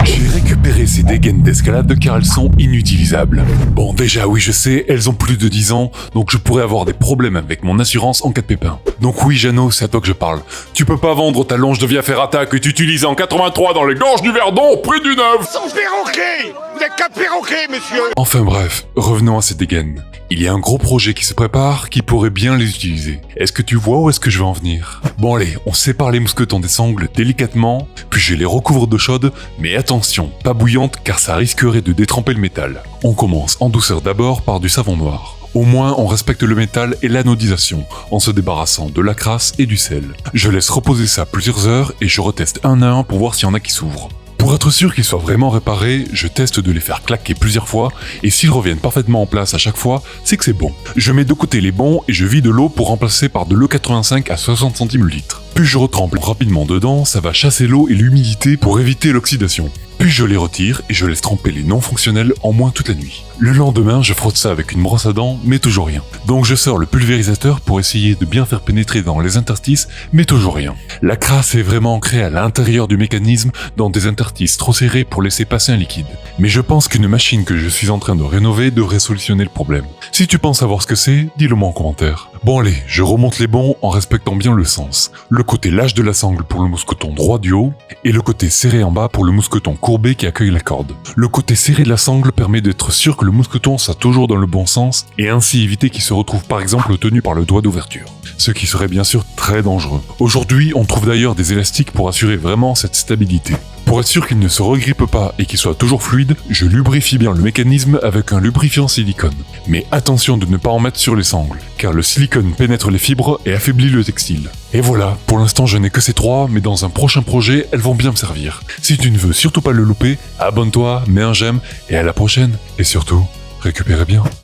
J'ai récupéré ces dégaines d'escalade car elles sont inutilisables. Bon, déjà oui je sais, elles ont plus de 10 ans, donc je pourrais avoir des problèmes avec mon assurance en cas de pépin. Donc oui Jeannot, c'est à toi que je parle. Tu peux pas vendre ta longe de Via Ferrata que tu utilisais en 83 dans les gorges du Verdon au prix du neuf. Son perroquet! Vous êtes qu'un perroquet, monsieur! Enfin bref, revenons à ces dégaines. Il y a un gros projet qui se prépare qui pourrait bien les utiliser. Est-ce que tu vois où est-ce que je veux en venir? Bon allez, on sépare les mousquetons des sangles délicatement, puis je les recouvre d'eau chaude, mais attention, pas bouillante car ça risquerait de détremper le métal. On commence en douceur d'abord par du savon noir. Au moins, on respecte le métal et l'anodisation, en se débarrassant de la crasse et du sel. Je laisse reposer ça plusieurs heures et je reteste un à un pour voir s'il y en a qui s'ouvrent. Pour être sûr qu'ils soient vraiment réparés, je teste de les faire claquer plusieurs fois, et s'ils reviennent parfaitement en place à chaque fois, c'est que c'est bon. Je mets de côté les bons et je vide l'eau pour remplacer par de l'eau 85 à 60 centimes le litre. Puis je retrempe rapidement dedans, ça va chasser l'eau et l'humidité pour éviter l'oxydation. Puis je les retire et je laisse tremper les non fonctionnels en moins toute la nuit. Le lendemain, je frotte ça avec une brosse à dents, mais toujours rien. Donc je sors le pulvérisateur pour essayer de bien faire pénétrer dans les interstices, mais toujours rien. La crasse est vraiment ancrée à l'intérieur du mécanisme dans des interstices trop serrés pour laisser passer un liquide. Mais je pense qu'une machine que je suis en train de rénover devrait solutionner le problème. Si tu penses savoir ce que c'est, dis-le moi en commentaire. Bon allez, je remonte les bons en respectant bien le sens. Le côté lâche de la sangle pour le mousqueton droit du haut, et le côté serré en bas pour le mousqueton courbé qui accueille la corde. Le côté serré de la sangle permet d'être sûr que le mousqueton soit toujours dans le bon sens, et ainsi éviter qu'il se retrouve par exemple tenu par le doigt d'ouverture. Ce qui serait bien sûr très dangereux. Aujourd'hui, on trouve d'ailleurs des élastiques pour assurer vraiment cette stabilité. Pour être sûr qu'il ne se regrippe pas et qu'il soit toujours fluide, je lubrifie bien le mécanisme avec un lubrifiant silicone. Mais attention de ne pas en mettre sur les sangles, car le silicone pénètre les fibres et affaiblit le textile. Et voilà, pour l'instant je n'ai que ces trois, mais dans un prochain projet, elles vont bien me servir. Si tu ne veux surtout pas le louper, abonne-toi, mets un j'aime, et à la prochaine. Et surtout, récupérez bien.